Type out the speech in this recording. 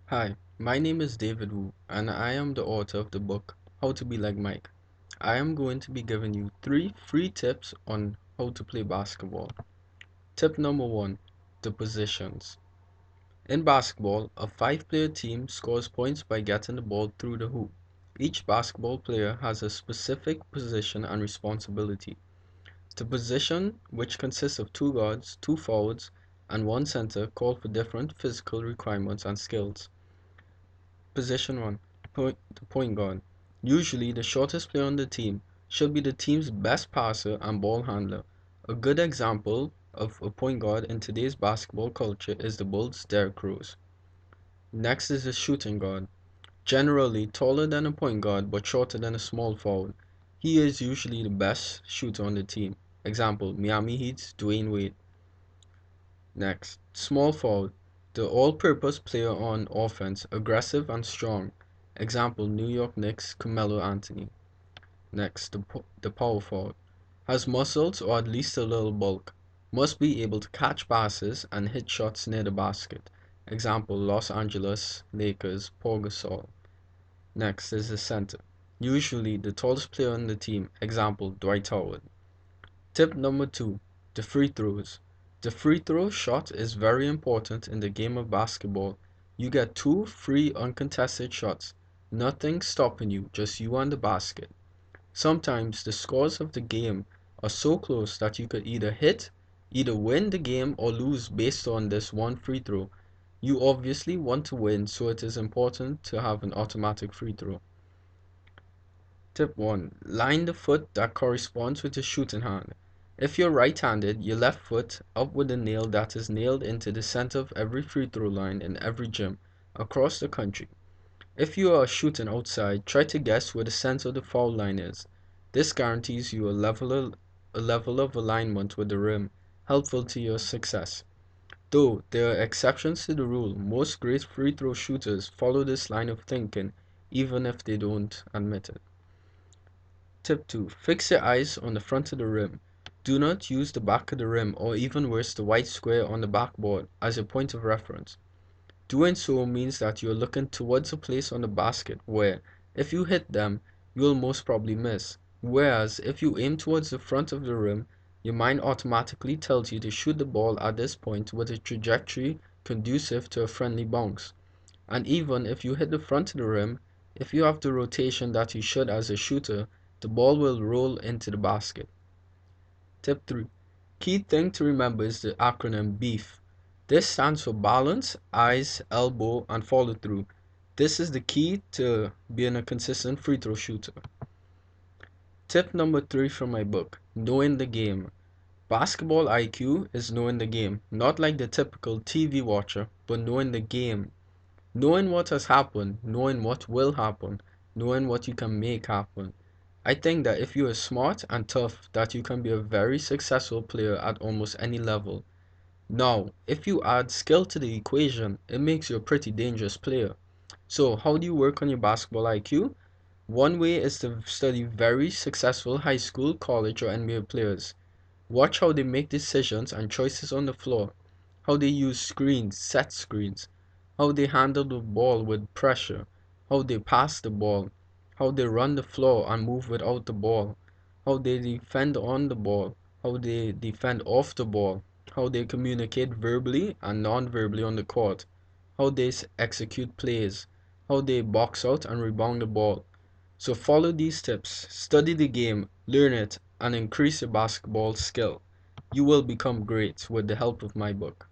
Hi, my name is David Wu, and I am the author of the book How to Be Like Mike. I am going to be giving you 3 free tips on how to play basketball. Tip number 1, the positions. In basketball, a 5-player team scores points by getting the ball through the hoop. Each basketball player has a specific position and responsibility. The position, which consists of 2 guards, 2 forwards, and 1 center, call for different physical requirements and skills. Position 1, the point guard. Usually the shortest player on the team should be the team's best passer and ball handler. A good example of a point guard in today's basketball culture is the Bulls' Derrick Rose. Next is the shooting guard. Generally taller than a point guard but shorter than a small forward. He is usually the best shooter on the team. Example, Miami Heat's Dwayne Wade. Next, small forward, the all-purpose player on offense, aggressive and strong. Example, New York Knicks, Carmelo Anthony. Next, the power forward, has muscles or at least a little bulk. Must be able to catch passes and hit shots near the basket. Example, Los Angeles Lakers, Paul Gasol. Next is the center, usually the tallest player on the team. Example, Dwight Howard. Tip number 2, the free throws. The free throw shot is very important in the game of basketball. You get 2 free uncontested shots. Nothing stopping you, just you and the basket. Sometimes the scores of the game are so close that you could either win the game or lose based on this one free throw. You obviously want to win, so it is important to have an automatic free throw. Tip 1, line the foot that corresponds with your shooting hand. If you're right-handed, your left foot up with a nail that is nailed into the center of every free throw line in every gym across the country. If you are shooting outside, try to guess where the center of the foul line is. This guarantees you a level of alignment with the rim, helpful to your success. Though there are exceptions to the rule, most great free throw shooters follow this line of thinking even if they don't admit it. Tip 2, fix your eyes on the front of the rim. Do not use the back of the rim or even worse the white square on the backboard as your point of reference. Doing so means that you are looking towards a place on the basket where, if you hit them, you will most probably miss. Whereas, if you aim towards the front of the rim, your mind automatically tells you to shoot the ball at this point with a trajectory conducive to a friendly bounce. And even if you hit the front of the rim, if you have the rotation that you should as a shooter, the ball will roll into the basket. Tip 3. Key thing to remember is the acronym BEEF. This stands for balance, eyes, elbow, and follow through. This is the key to being a consistent free throw shooter. Tip number 3 from my book, knowing the game. Basketball IQ is knowing the game, not like the typical TV watcher, but knowing the game. Knowing what has happened, knowing what will happen, knowing what you can make happen. I think that if you are smart and tough, that you can be a very successful player at almost any level. Now, if you add skill to the equation, it makes you a pretty dangerous player. So, how do you work on your basketball IQ? One way is to study very successful high school, college, or NBA players. Watch how they make decisions and choices on the floor, how they use screens, set screens, how they handle the ball with pressure, how they pass the ball, how they run the floor and move without the ball, how they defend on the ball, how they defend off the ball, how they communicate verbally and non-verbally on the court, how they execute plays, how they box out and rebound the ball. So follow these tips, study the game, learn it, and increase your basketball skill. You will become great with the help of my book.